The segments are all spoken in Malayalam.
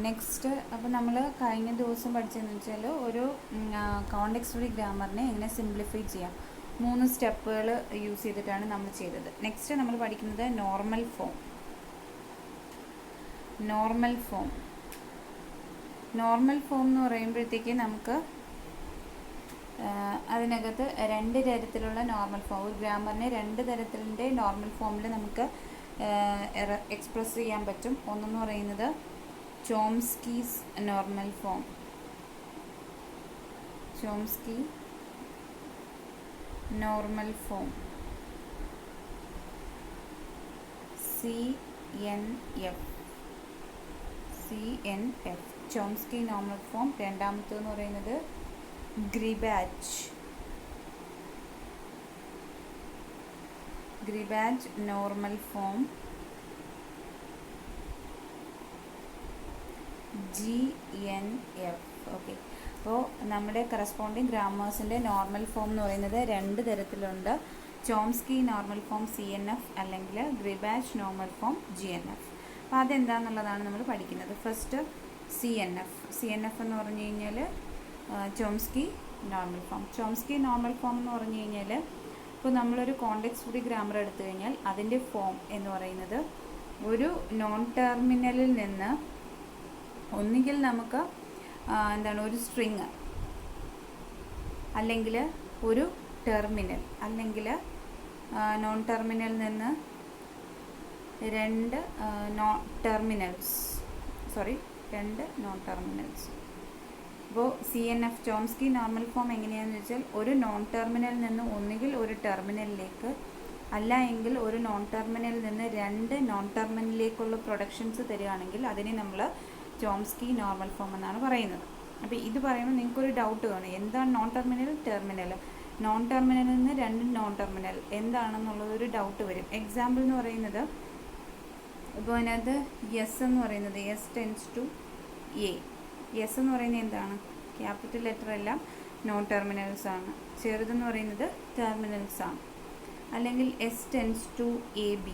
നെക്സ്റ്റ് അപ്പോൾ നമ്മൾ കഴിഞ്ഞ ദിവസം പഠിച്ചതെന്ന് വെച്ചാൽ ഒരു കോണ്ടെക്സ്റ്റ് ഫ്രീ ഗ്രാമറിനെ എങ്ങനെ സിംപ്ലിഫൈ ചെയ്യാം 3 സ്റ്റെപ്പുകൾ യൂസ് ചെയ്തിട്ടാണ് നമ്മൾ ചെയ്തത്. നെക്സ്റ്റ് നമ്മൾ പഠിക്കുന്നത് നോർമൽ ഫോം. നോർമൽ ഫോം എന്ന് പറയുമ്പോഴത്തേക്ക് നമുക്ക് അതിനകത്ത് 2 തരത്തിലുള്ള നോർമൽ ഫോം, ഒരു ഗ്രാമറിനെ 2 തരത്തിൻ്റെ നോർമൽ ഫോമിൽ നമുക്ക് എക്സ്പ്രസ് ചെയ്യാൻ പറ്റും. ഒന്നെന്ന് പറയുന്നത് Chomsky's normal form, Chomsky normal form, CNF, Chomsky normal form. രണ്ടാമത്തേന്ന് പറയുന്നത് Greibach normal form, GNF. Okay, അപ്പോൾ നമ്മുടെ കറസ്പോണ്ടിങ് ഗ്രാമേഴ്സിൻ്റെ നോർമൽ ഫോം എന്ന് പറയുന്നത് 2 തരത്തിലുണ്ട്. ചോംസ്കി നോർമൽ ഫോം CNF അല്ലെങ്കിൽ ഗ്രിബാച്ച് നോർമൽ ഫോം GNF. അപ്പോൾ അതെന്താണെന്നുള്ളതാണ് നമ്മൾ പഠിക്കുന്നത്. ഫസ്റ്റ് CNF എന്ന് പറഞ്ഞു കഴിഞ്ഞാൽ Chomsky normal form. Chomsky normal form എന്ന് പറഞ്ഞു കഴിഞ്ഞാൽ ഇപ്പോൾ നമ്മളൊരു കോണ്ടെക്സ്റ്റ് ഫ്രീ ഗ്രാമർ എടുത്തു കഴിഞ്ഞാൽ അതിൻ്റെ ഫോം എന്ന് പറയുന്നത് ഒരു നോൺ ടെർമിനലിൽ നിന്ന് ഒന്നുകിൽ നമുക്ക് ഒരു സ്ട്രിങ്, അല്ലെങ്കിൽ ഒരു ടെർമിനൽ, അല്ലെങ്കിൽ നോൺ ടെർമിനലിൽ നിന്ന് 2 നോൺ ടെർമിനൽസ്. അപ്പോൾ CNF ചോംസ്കി നോർമൽ ഫോം എങ്ങനെയാണെന്ന് വെച്ചാൽ ഒരു നോൺ ടെർമിനലിൽ നിന്ന് ഒന്നുകിൽ ഒരു ടെർമിനലിലേക്ക്, അല്ല എങ്കിൽ ഒരു നോൺ ടെർമിനലിൽ നിന്ന് 2 നോൺ ടെർമിനലിലേക്കുള്ള പ്രൊഡക്ഷൻസ് തരികയാണെങ്കിൽ അതിനെ നമ്മൾ ചോംസ്കി നോർമൽ ഫോം എന്നാണ് പറയുന്നത്. അപ്പോൾ ഇത് പറയുമ്പോൾ നിങ്ങൾക്കൊരു ഡൗട്ട് കാണും, എന്താണ് നോൺ ടെർമിനൽ, നോൺ ടെർമിനലിൽ നിന്ന് 2 നോൺ ടെർമിനൽ എന്താണെന്നുള്ളതൊരു ഡൗട്ട് വരും. എക്സാമ്പിൾ എന്ന് പറയുന്നത് ഇപ്പോൾ അതിനകത്ത് എസ് എന്ന് പറയുന്നത് S tends to A. S എന്ന് പറയുന്നത് എന്താണ്? ക്യാപിറ്റൽ ലെറ്റർ എല്ലാം നോൺ ടെർമിനൽസ് ആണ്. ചെറുതെന്ന് പറയുന്നത് ടെർമിനൽസ് ആണ്. അല്ലെങ്കിൽ എസ് ടെൻസ് ടു AB,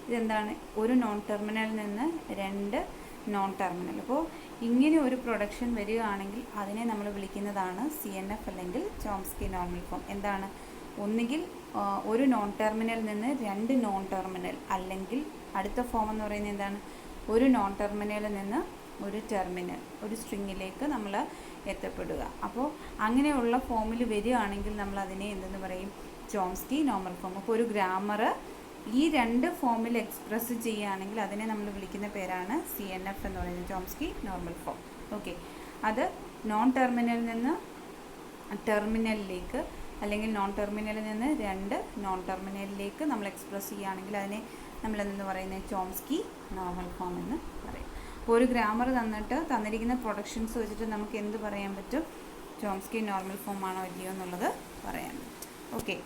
ഇതെന്താണ്? ഒരു നോൺ ടെർമിനലിൽ നിന്ന് 2 നോൺ ടെർമിനൽ. അപ്പോൾ ഇങ്ങനെ ഒരു പ്രൊഡക്ഷൻ വരികയാണെങ്കിൽ അതിനെ നമ്മൾ വിളിക്കുന്നതാണ് CNF അല്ലെങ്കിൽ ചോംസ്കി നോർമൽ ഫോം. എന്താണ്? ഒന്നുകിൽ ഒരു നോൺ ടെർമിനലിൽ നിന്ന് 2 നോൺ ടെർമിനൽ, അല്ലെങ്കിൽ അടുത്ത ഫോം എന്ന് പറയുന്നത് എന്താണ്? ഒരു നോൺ ടെർമിനലിൽ നിന്ന് ഒരു ടെർമിനൽ, ഒരു സ്ട്രിങ്ങിലേക്ക് നമ്മൾ എത്തപ്പെടുക. അപ്പോൾ അങ്ങനെയുള്ള ഫോമിൽ വരികയാണെങ്കിൽ നമ്മൾ അതിനെ എന്തെന്ന് പറയും? Chomsky normal form. അപ്പോൾ ഒരു ഗ്രാമർ ഈ 2 ഫോമിൽ എക്സ്പ്രസ് ചെയ്യുകയാണെങ്കിൽ അതിനെ നമ്മൾ വിളിക്കുന്ന പേരാണ് CNF എന്ന് പറയുന്നത്, ചോംസ്കി നോർമൽ ഫോം. ഓക്കെ, അത് നോൺ ടെർമിനലിൽ നിന്ന് ടെർമിനലിലേക്ക്, അല്ലെങ്കിൽ നോൺ ടെർമിനലിൽ നിന്ന് 2 നോൺ ടെർമിനലിലേക്ക് നമ്മൾ എക്സ്പ്രസ് ചെയ്യുകയാണെങ്കിൽ അതിനെ നമ്മൾ എന്തെന്ന് പറയുന്നത്? ചോംസ്കി നോർമൽ ഫോം എന്ന് പറയും. അപ്പോൾ ഒരു ഗ്രാമർ തന്നിരിക്കുന്ന പ്രൊഡക്ഷൻസ് വെച്ചിട്ട് നമുക്ക് എന്ത് പറയാൻ പറ്റും? ചോംസ്കി നോർമൽ ഫോം ആണോ ഇല്ലയോ എന്നുള്ളത് പറയാൻ പറ്റും. ഓക്കെ,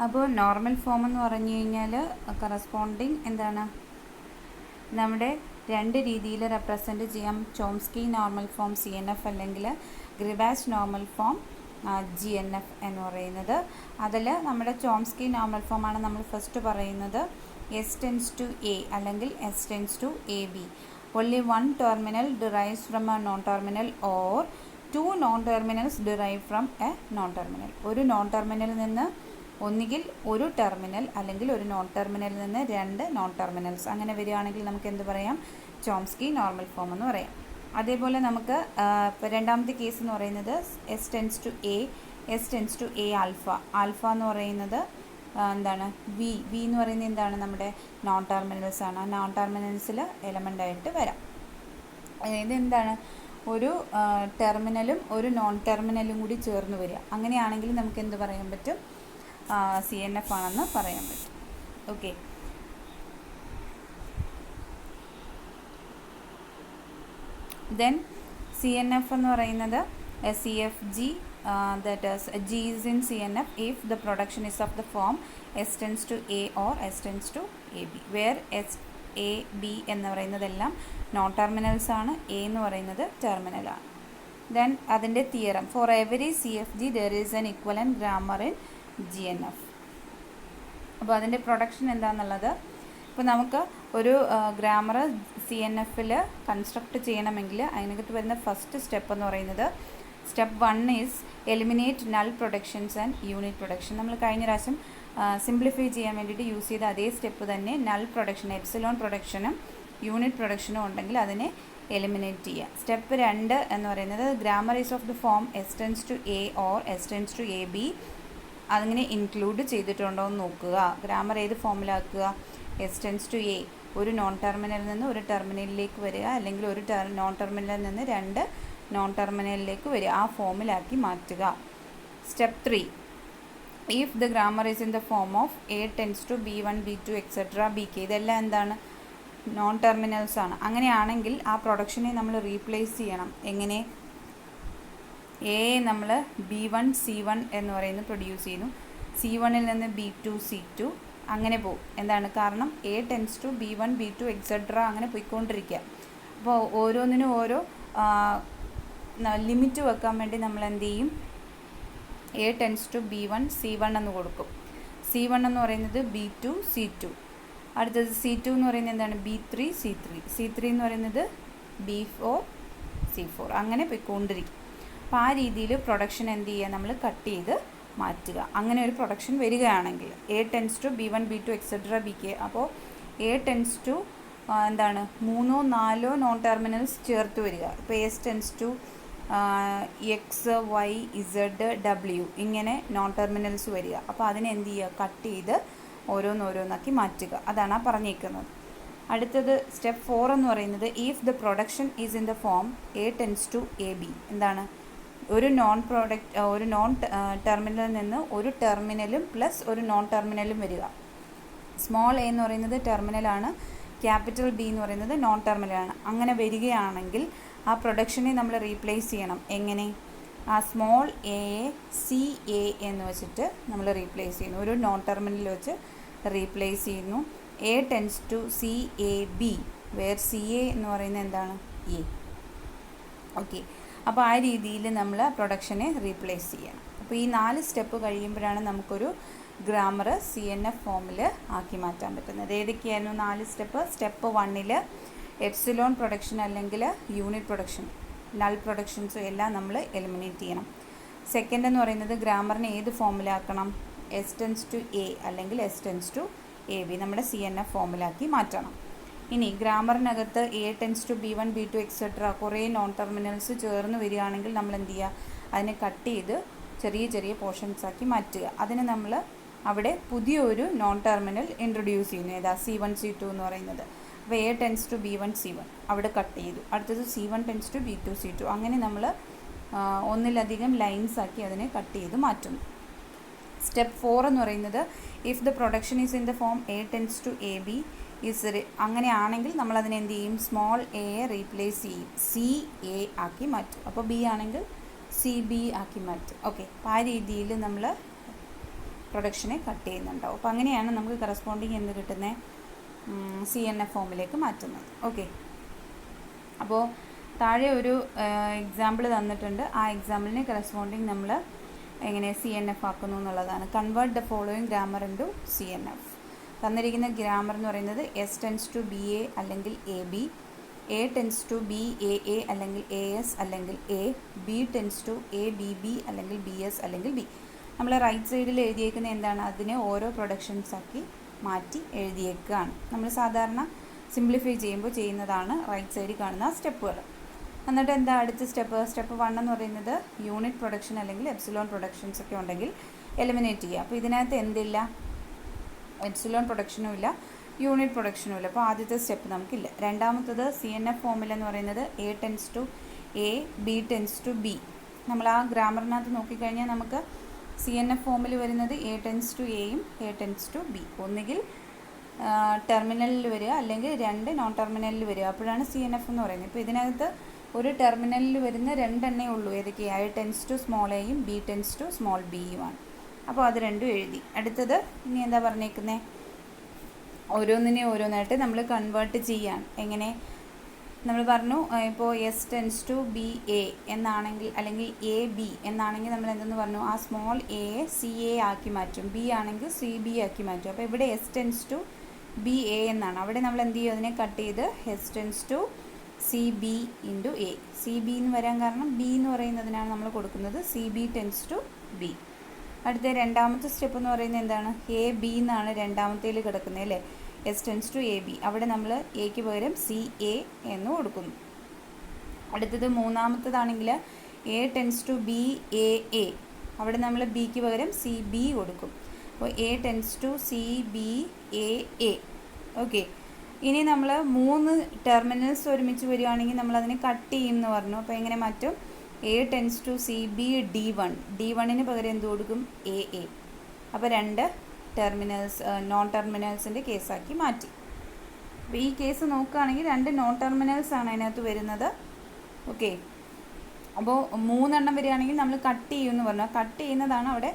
അപ്പോൾ നോർമൽ ഫോം എന്ന് പറഞ്ഞു കഴിഞ്ഞാൽ കറസ്പോണ്ടിങ് എന്താണ്? നമ്മുടെ 2 രീതിയിൽ റെപ്രസെൻറ്റ് ചെയ്യാം. ചോംസ്കി നോർമൽ ഫോം CNF അല്ലെങ്കിൽ ഗ്രിബാച്ച് നോർമൽ ഫോം GNF എന്ന് പറയുന്നത്. അതിൽ നമ്മുടെ ചോംസ്കി നോർമൽ ഫോമാണ് നമ്മൾ ഫസ്റ്റ് പറയുന്നത്. എസ് ടെൻസ് ടു A അല്ലെങ്കിൽ S tends to AB. Only one terminal derives from a non-terminal or 2 non-terminals derive from a non-terminal. ഒരു നോൺ ടെർമിനലിൽ നിന്ന് ഒന്നുകിൽ ഒരു ടെർമിനൽ, അല്ലെങ്കിൽ ഒരു നോൺ ടെർമിനലിൽ നിന്ന് 2 നോൺ ടെർമിനൽസ്, അങ്ങനെ വരികയാണെങ്കിൽ നമുക്ക് എന്ത് പറയാം? ചോംസ്കി നോർമൽ ഫോം എന്ന് പറയാം. അതേപോലെ നമുക്ക് ഇപ്പോൾ രണ്ടാമത്തെ കേസ് എന്ന് പറയുന്നത് S tends to A alpha എന്ന് പറയുന്നത് എന്താണ്? വി എന്ന് പറയുന്നത് എന്താണ്? നമ്മുടെ നോൺ ടെർമിനൽസ് ആണ്. ആ നോൺ ടെർമിനൽസിൽ എലമെൻ്റായിട്ട് വരാം. ഇതെന്താണ്? ഒരു ടെർമിനലും ഒരു നോൺ ടെർമിനലും കൂടി ചേർന്ന് വരിക. അങ്ങനെയാണെങ്കിൽ നമുക്ക് എന്ത് പറയാൻ പറ്റും? CNF ആണെന്ന് പറയാൻ പറ്റും. ഓക്കെ, ദെൻ CNF എന്ന് പറയുന്നത് CFG, that is G is in CNF if the production is of the form S tends to A or S tends to AB, where SAB എന്ന് പറയുന്നതെല്ലാം നോൺ ടെർമിനൽസ് ആണ്, A എന്ന് പറയുന്നത് ടെർമിനലാണ്. ദെൻ അതിൻ്റെ theorem, for every CFG there is an equivalent grammar in GNF. അപ്പോൾ അതിൻ്റെ പ്രൊഡക്ഷൻ എന്താണെന്നുള്ളത് അപ്പോൾ നമുക്ക് ഒരു ഗ്രാമർ CNF-ൽ കൺസ്ട്രക്റ്റ് ചെയ്യണമെങ്കിൽ അതിനകത്ത് വരുന്ന ഫസ്റ്റ് സ്റ്റെപ്പ് എന്ന് പറയുന്നത് step 1 is eliminate null productions and unit production. നമ്മൾ കഴിഞ്ഞ പ്രാവശ്യം സിംപ്ലിഫൈ ചെയ്യാൻ വേണ്ടിയിട്ട് യൂസ് ചെയ്ത അതേ സ്റ്റെപ്പ് തന്നെ നൾ പ്രൊഡക്ഷൻ, എപ്സിലോൺ പ്രൊഡക്ഷനും യൂണിറ്റ് പ്രൊഡക്ഷനും ഉണ്ടെങ്കിൽ അതിനെ എലിമിനേറ്റ് ചെയ്യുക. സ്റ്റെപ്പ് 2 എന്ന് പറയുന്നത് grammar is of the form S tends to A or S tends to AB അതിങ്ങനെ ഇൻക്ലൂഡ് ചെയ്തിട്ടുണ്ടോ എന്ന് നോക്കുക. ഗ്രാമർ ഏത് ഫോമിലാക്കുക? എസ് ടെൻസ് ടു എ, ഒരു നോൺ ടെർമിനലിൽ നിന്ന് ഒരു ടെർമിനലിലേക്ക് വരിക, അല്ലെങ്കിൽ ഒരു നോൺ ടെർമിനലിൽ നിന്ന് 2 നോൺ ടെർമിനലിലേക്ക് വരിക, ആ ഫോമിലാക്കി മാറ്റുക. Step 3, if the grammar is in the form of A tends to B1 B2 etcetera BK, ഇതെല്ലാം എന്താണ്? നോൺ ടെർമിനൽസ് ആണ്. അങ്ങനെയാണെങ്കിൽ ആ പ്രൊഡക്ഷനെ നമ്മൾ റീപ്ലേസ് ചെയ്യണം. എങ്ങനെ? എ നമ്മൾ B1 C1 എന്ന് പറയുന്നത് പ്രൊഡ്യൂസ് ചെയ്യുന്നു, C1-ൽ നിന്ന് B2 C2 അങ്ങനെ പോകും. എന്താണ് കാരണം? A tends to B1 B2 etcetera അങ്ങനെ പോയിക്കൊണ്ടിരിക്കുക. അപ്പോൾ ഓരോന്നിനും ഓരോ ലിമിറ്റ് വെക്കാൻ വേണ്ടി നമ്മൾ എന്ത് ചെയ്യും? A tends to B1 C1 എന്ന് കൊടുക്കും. C1 എന്ന് പറയുന്നത് B2 C2, അടുത്തത് C2 എന്ന് പറയുന്നത് എന്താണ്? B3 C3, C3 എന്ന് പറയുന്നത് B4 C4 അങ്ങനെ പോയിക്കൊണ്ടിരിക്കും. അപ്പോൾ ആ രീതിയിൽ പ്രൊഡക്ഷൻ എന്ത് ചെയ്യുക? നമ്മൾ കട്ട് ചെയ്ത് മാറ്റുക. അങ്ങനെ ഒരു പ്രൊഡക്ഷൻ വരികയാണെങ്കിൽ A tends to B1 B2 etcetera BK, അപ്പോൾ A ടെൻസ് ടു എന്താണ് 3 4 നോൺ ടെർമിനൽസ് ചേർത്ത് വരിക. ഇപ്പോൾ S tends to X Y Z W ഇങ്ങനെ നോൺ ടെർമിനൽസ് വരിക. അപ്പോൾ അതിനെ എന്ത് ചെയ്യുക? കട്ട് ചെയ്ത് ഓരോന്നോരോന്നാക്കി മാറ്റുക. അതാണ് പറഞ്ഞേക്കുന്നത്. അടുത്തത് സ്റ്റെപ്പ് 4 എന്ന് പറയുന്നത് if the production is in the form A tends to AB, എന്താണ്? ഒരു നോൺ ടെർമിനലിൽ നിന്ന് ഒരു ടെർമിനലും പ്ലസ് ഒരു നോൺ ടെർമിനലും വരിക. സ്മോൾ എ എന്ന് പറയുന്നത് ടെർമിനലാണ്, ക്യാപിറ്റൽ B എന്ന് പറയുന്നത് നോൺ ടെർമിനലാണ്. അങ്ങനെ വരികയാണെങ്കിൽ ആ പ്രൊഡക്ഷനെ നമ്മൾ റീപ്ലേസ് ചെയ്യണം. എങ്ങനെ? ആ സ്മോൾ എയെ CA എന്ന് വെച്ചിട്ട് നമ്മൾ റീപ്ലേസ് ചെയ്യുന്നു, ഒരു നോൺ ടെർമിനൽ വെച്ച് റീപ്ലേസ് ചെയ്യുന്നു. A tends to CAB, where CA എന്ന് പറയുന്നത് എന്താണ്? A. ഓക്കെ, അപ്പോൾ ആ രീതിയിൽ നമ്മൾ പ്രൊഡക്ഷനെ റീപ്ലേസ് ചെയ്യണം. അപ്പോൾ ഈ 4 സ്റ്റെപ്പ് കഴിയുമ്പോഴാണ് നമുക്കൊരു ഗ്രാമർ CNF ഫോമിൽ ആക്കി മാറ്റാൻ പറ്റുന്നത്. ഏതൊക്കെയായിരുന്നു 4 സ്റ്റെപ്പ്? സ്റ്റെപ്പ് 1-ൽ എപ്സിലോൺ പ്രൊഡക്ഷൻ അല്ലെങ്കിൽ യൂണിറ്റ് പ്രൊഡക്ഷൻ, നൾ പ്രൊഡക്ഷൻസും എല്ലാം നമ്മൾ എലിമിനേറ്റ് ചെയ്യണം. സെക്കൻഡ് എന്ന് പറയുന്നത് ഗ്രാമറിനെ ഏത് ഫോമിലാക്കണം? എസ് ടെൻസ് ടു A അല്ലെങ്കിൽ എസ് ടെൻസ് ടു AB നമ്മുടെ CNF ഫോമിലാക്കി മാറ്റണം. ഇനി ഗ്രാമറിനകത്ത് A tends to B1 B2 etcetera കുറേ നോൺ ടെർമിനൽസ് ചേർന്ന് വരികയാണെങ്കിൽ നമ്മൾ എന്ത് ചെയ്യുക? അതിനെ കട്ട് ചെയ്ത് ചെറിയ ചെറിയ പോർഷൻസ് ആക്കി മാറ്റുക. അതിന് നമ്മൾ അവിടെ പുതിയൊരു നോൺ ടെർമിനൽ ഇൻട്രൊഡ്യൂസ് ചെയ്യുന്നു. ഏതാ? C1 C2 എന്ന് പറയുന്നത്. അപ്പോൾ A tends to B1 C1 അവിടെ കട്ട് ചെയ്തു. അടുത്തത് C1 tense to B2 C2 അങ്ങനെ നമ്മൾ ഒന്നിലധികം ലൈൻസ് ആക്കി അതിനെ കട്ട് ചെയ്ത് മാറ്റുന്നു. സ്റ്റെപ്പ് 4 എന്ന് പറയുന്നത് if the production is in the form A tends to AB അങ്ങനെയാണെങ്കിൽ നമ്മൾ അതിനെ എന്ത് ചെയ്യും? സ്മോൾ എയെ റീപ്ലേസ് ചെയ്യും, CA ആക്കി മാറ്റും. അപ്പോൾ B ആണെങ്കിൽ CB ആക്കി മാറ്റും. ഓക്കെ, അപ്പോൾ ആ രീതിയിൽ നമ്മൾ പ്രൊഡക്ഷനെ കട്ട് ചെയ്യുന്നുണ്ടാവും. അപ്പോൾ അങ്ങനെയാണ് നമുക്ക് കറസ്പോണ്ടിങ് എന്ത് കിട്ടുന്നത്? CNF ഫോമിലേക്ക് മാറ്റുന്നത്. ഓക്കെ, അപ്പോൾ താഴെ ഒരു എക്സാമ്പിൾ തന്നിട്ടുണ്ട്. ആ എക്സാമ്പിളിന് കറസ്പോണ്ടിങ് നമ്മൾ എങ്ങനെ CNF ആക്കുന്നു എന്നുള്ളതാണ്. Convert the following grammar into CNF. തന്നിരിക്കുന്ന ഗ്രാമർ എന്ന് പറയുന്നത് എസ് ടെൻസ് ടു BA അല്ലെങ്കിൽ AB, A tends to BAA അല്ലെങ്കിൽ AS അല്ലെങ്കിൽ A, B tends to ABB അല്ലെങ്കിൽ BS അല്ലെങ്കിൽ B. നമ്മൾ റൈറ്റ് സൈഡിൽ എഴുതിയേക്കുന്ന എന്താണ്? അതിനെ ഓരോ പ്രൊഡക്ഷൻസ് ആക്കി മാറ്റി എഴുതിയേക്കുകയാണ്. നമ്മൾ സാധാരണ സിംപ്ലിഫൈ ചെയ്യുമ്പോൾ ചെയ്യുന്നതാണ് റൈറ്റ് സൈഡിൽ കാണുന്ന സ്റ്റെപ്പുകൾ. എന്നിട്ട് എന്താ അടുത്ത സ്റ്റെപ്പ്? സ്റ്റെപ്പ് 1 എന്ന് പറയുന്നത് യൂണിറ്റ് പ്രൊഡക്ഷൻ അല്ലെങ്കിൽ എപ്സിലോൺ പ്രൊഡക്ഷൻസ് ഒക്കെ ഉണ്ടെങ്കിൽ എലിമിനേറ്റ് ചെയ്യുക. അപ്പോൾ ഇതിനകത്ത് എന്തില്ല? എപ്സിലോൺ പ്രൊഡക്ഷനും ഇല്ല, യൂണിറ്റ് പ്രൊഡക്ഷനും ഇല്ല. അപ്പോൾ ആദ്യത്തെ സ്റ്റെപ്പ് നമുക്കില്ല. രണ്ടാമത്തത് CNF ഫോമിലെന്ന് പറയുന്നത് A tends to A B tends to B. നമ്മൾ ആ ഗ്രാമറിനകത്ത് നോക്കിക്കഴിഞ്ഞാൽ നമുക്ക് CNF ഫോമിൽ വരുന്നത് A ടെൻസ് ടു Aയും A ടെൻസ് ടു B. ഒന്നുകിൽ ടെർമിനലിൽ വരിക അല്ലെങ്കിൽ 2 നോൺ ടെർമിനലിൽ വരിക, അപ്പോഴാണ് CNF എന്ന് പറയുന്നത്. ഇപ്പോൾ ഇതിനകത്ത് ഒരു ടെർമിനലിൽ വരുന്ന 2 എണ്ണേ ഉള്ളൂ. ഏതൊക്കെയാണ്? A ടെൻസ് ടു സ്മോൾ എയും B ടെൻസ് ടു സ്മോൾ ബിയുമാണ്. അപ്പോൾ അത് രണ്ടും എഴുതി. അടുത്തത് ഇനി എന്താ പറഞ്ഞേക്കുന്നത്? ഓരോന്നിനെ ഓരോന്നായിട്ട് നമ്മൾ കൺവേർട്ട് ചെയ്യാൻ. എങ്ങനെ? നമ്മൾ പറഞ്ഞു ഇപ്പോൾ എസ് ടെൻസ് ടു BA എന്നാണെങ്കിൽ അല്ലെങ്കിൽ AB എന്നാണെങ്കിൽ നമ്മൾ എന്തെന്ന് പറഞ്ഞു? ആ സ്മോൾ എയെ CA ആക്കി മാറ്റും, B ആണെങ്കിൽ CB ആക്കി മാറ്റും. അപ്പോൾ ഇവിടെ S tends to B A എന്നാണ്. അവിടെ നമ്മൾ എന്ത് ചെയ്യും, അതിനെ കട്ട് ചെയ്ത് S tends to C B into A. C B എന്ന് വരാൻ കാരണം ബി എന്ന് പറയുന്നതിനാണ് നമ്മൾ കൊടുക്കുന്നത്. C B tends to B. അടുത്ത രണ്ടാമത്തെ സ്റ്റെപ്പ് എന്ന് പറയുന്നത് എന്താണ്, എ ബി എന്നാണ് രണ്ടാമത്തേൽ കിടക്കുന്നത് അല്ലേ. S tends to A B. അവിടെ നമ്മൾ എക്ക് പകരം സി എ എന്ന് കൊടുക്കുന്നു. അടുത്തത് മൂന്നാമത്തതാണെങ്കിൽ A tends to B A A. അവിടെ നമ്മൾ ബിക്ക് പകരം സി ബി കൊടുക്കും. അപ്പോൾ A tends to C B A A. Okay, ഇനി നമ്മൾ 3 ടെർമിനൽസ് ഒരുമിച്ച് വരികയാണെങ്കിൽ നമ്മളതിനെ കട്ട് ചെയ്യും എന്ന് പറഞ്ഞു. അപ്പോൾ എങ്ങനെ മാറ്റും, A tends to C B D one. D വണ്ണിന് പകരം എന്ത് കൊടുക്കും, എ എ. അപ്പോൾ 2 ടെർമിനൽസ് നോൺ ടെർമിനൽസിൻ്റെ കേസാക്കി മാറ്റി. അപ്പോൾ ഈ കേസ് നോക്കുകയാണെങ്കിൽ 2 നോൺ ടെർമിനൽസ് ആണ് അതിനകത്ത് വരുന്നത്. ഓക്കെ, അപ്പോൾ 3 എണ്ണം വരികയാണെങ്കിൽ നമ്മൾ കട്ട് ചെയ്യുമെന്ന് പറഞ്ഞു. കട്ട് ചെയ്യുന്നതാണ് അവിടെ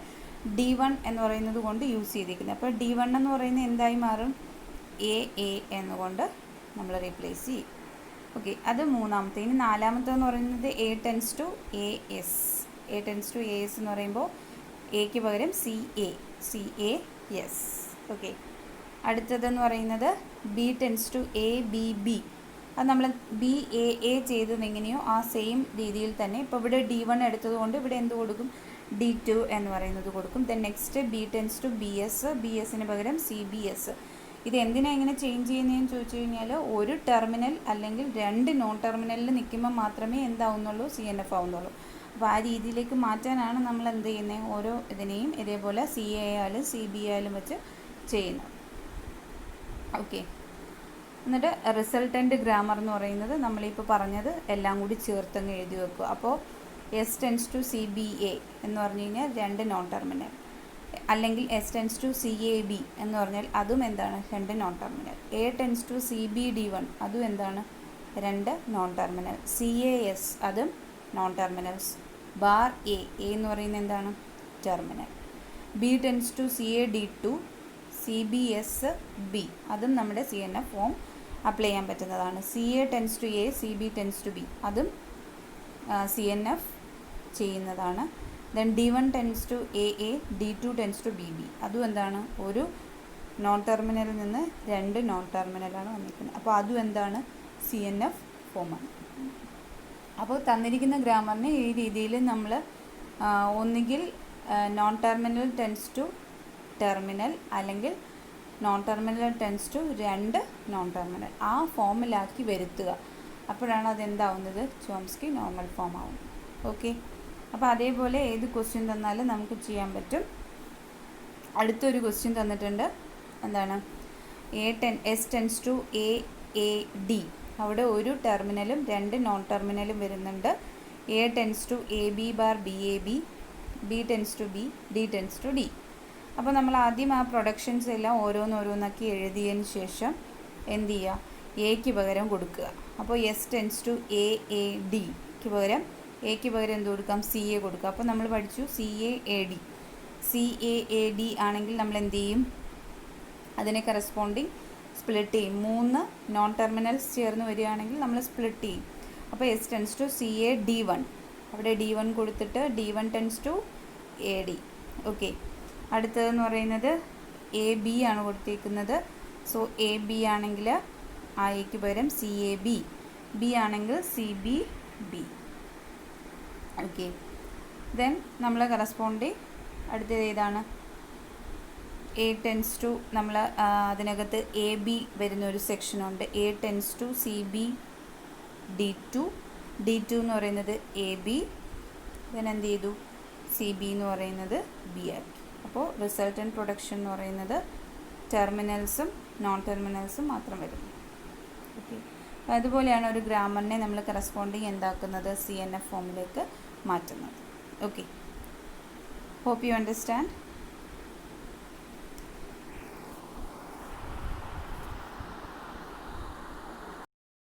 D1 എന്ന് പറയുന്നത് കൊണ്ട് യൂസ് ചെയ്തിരിക്കുന്നത്. അപ്പോൾ D1 എന്ന് പറയുന്നത് എന്തായി മാറും, എ എ എന്നുകൊണ്ട് നമ്മൾ റീപ്ലേസ് ചെയ്യും. ഓക്കെ, അത് മൂന്നാമത്തെ. ഇനി നാലാമത്തെന്ന് പറയുന്നത് A tends to A S. A tends to A S എന്ന് പറയുമ്പോൾ എക്ക് പകരം C A, C A S. Okay, അടുത്തതെന്ന് പറയുന്നത് B tends to A B B. അത് നമ്മൾ ബി എ എ ചെയ്തത് എങ്ങനെയോ ആ സെയിം രീതിയിൽ തന്നെ. ഇപ്പോൾ ഇവിടെ D1 എടുത്തത് കൊണ്ട് ഇവിടെ എന്ത് കൊടുക്കും, D2 എന്ന് പറയുന്നത് കൊടുക്കും. Then next B tends to B S. B എസിന് പകരം സി ബി എസ്. ഇത് എന്തിനാണ് ഇങ്ങനെ ചേഞ്ച് ചെയ്യുന്നതെന്ന് ചോദിച്ചു കഴിഞ്ഞാൽ, ഒരു ടെർമിനൽ അല്ലെങ്കിൽ 2 നോൺ ടെർമിനലിൽ നിൽക്കുമ്പോൾ മാത്രമേ എന്താവുന്നുള്ളൂ, സി എൻ എഫ് ആവുന്നുള്ളൂ. അപ്പോൾ ആ രീതിയിലേക്ക് മാറ്റാനാണ് നമ്മൾ എന്ത് ചെയ്യുന്നത്, ഓരോ ഇതിനെയും ഇതേപോലെ സി എ ആയാലും സി ബി ആയാലും വെച്ച് ചെയ്യുന്നത്. ഓക്കെ, എന്നിട്ട് റിസൾട്ടൻ്റ് ഗ്രാമർ എന്ന് പറയുന്നത് നമ്മളിപ്പോൾ പറഞ്ഞത് എല്ലാം കൂടി ചേർത്തങ്ങ് എഴുതി വെക്കുക. അപ്പോൾ S tends to C B A എന്ന് പറഞ്ഞു കഴിഞ്ഞാൽ 2 നോൺ ടെർമിനൽ, അല്ലെങ്കിൽ S tends to C A B എന്ന് പറഞ്ഞാൽ അതും എന്താണ്, 2 non terminal. A tends to C B D one, അതും എന്താണ്, 2 non terminal. C A S, അതും നോൺ ടെർമിനൽസ്. ബാർ എ എന്ന് പറയുന്നത് എന്താണ്, terminal. B tends to C A D two, C B S B, അതും നമ്മുടെ C N F form apply ചെയ്യാൻ പറ്റുന്നതാണ്. C A tends to A, C B tends to B, അതും സി എൻ എഫ് ചെയ്യുന്നതാണ്. Then D1 tends to A A, D2 tends to B B, അതും എന്താണ്, ഒരു നോൺ ടെർമിനലിൽ നിന്ന് 2 നോൺ ടെർമിനലാണ് വന്നിരിക്കുന്നത്. അപ്പോൾ അതും എന്താണ്, സി എൻ എഫ് ഫോമാണ്. അപ്പോൾ തന്നിരിക്കുന്ന ഗ്രാമറിനെ ഈ രീതിയിൽ നമ്മൾ ഒന്നുകിൽ non terminal tends to terminal, അല്ലെങ്കിൽ non terminal tends to 2 non terminal, ആ ഫോമിലാക്കി വരുത്തുക. അപ്പോഴാണ് അതെന്താവുന്നത്, ചോംസ്കി നോർമൽ ഫോം ആവും. ഓക്കെ, അപ്പോൾ അതേപോലെ ഏത് ക്വസ്റ്റ്യൻ തന്നാലും നമുക്ക് ചെയ്യാൻ പറ്റും. അടുത്തൊരു ക്വസ്റ്റ്യൻ തന്നിട്ടുണ്ട്, എന്താണ്, S tends to A A D. അവിടെ ഒരു ടെർമിനലും 2 നോൺ ടെർമിനലും വരുന്നുണ്ട്. A tends to A B bar B A B, B tends to B, D tends to D. അപ്പോൾ നമ്മൾ ആദ്യം ആ പ്രൊഡക്ഷൻസ് എല്ലാം ഓരോന്നോരോന്നാക്കി എഴുതിയതിന് ശേഷം എന്ത് ചെയ്യുക, എക്ക് പകരം കൊടുക്കുക. അപ്പോൾ S tends to A A ഡിക്ക് പകരം എക്ക് പകരം എന്ത് കൊടുക്കാം, സി എ കൊടുക്കുക. അപ്പോൾ നമ്മൾ പഠിച്ചു C A A D. C A A D ആണെങ്കിൽ നമ്മൾ എന്ത് ചെയ്യും, അതിനെ കറസ്പോണ്ടിങ് സ്പ്ലിറ്റ് ചെയ്യും. 3 നോൺ ടെർമിനൽസ് ചേർന്ന് വരികയാണെങ്കിൽ നമ്മൾ സ്പ്ലിറ്റ് ചെയ്യും. അപ്പോൾ S tends to C A D one, അവിടെ D1 കൊടുത്തിട്ട് D1 tends to A D. Okay, അടുത്തതെന്ന് പറയുന്നത് എ ബി ആണ് കൊടുത്തിരിക്കുന്നത്. സോ എ ബി ആണെങ്കിൽ ആ എക്ക് പകരം സി എ ബി, ബി ആണെങ്കിൽ C B B. Okay, then നമ്മൾ കറസ്പോണ്ടിങ് അടുത്തത് ഏതാണ്, എ ടെൻസ് ടു, നമ്മൾ അതിനകത്ത് എ ബി വരുന്ന ഒരു സെക്ഷനുണ്ട്. A tends to C B D two, D2 എന്ന് പറയുന്നത് എ ബി, ദെൻ എന്ത് ചെയ്തു, സി ബി എന്ന് പറയുന്നത് ബി ആക്കി. അപ്പോൾ റിസൾട്ടൻറ്റ് പ്രൊഡക്ഷൻ എന്ന് പറയുന്നത് ടെർമിനൽസും നോൺ ടെർമിനൽസും മാത്രം വരുന്നു. ഓക്കെ, അപ്പോൾ അതുപോലെയാണ് ഒരു ഗ്രാമറിനെ നമ്മൾ കറസ്പോണ്ടിങ് എന്താക്കുന്നത്, സി എൻ എഫ് ഫോമിലേക്ക് മാറ്റുന്നത്. Okay, hope you understand.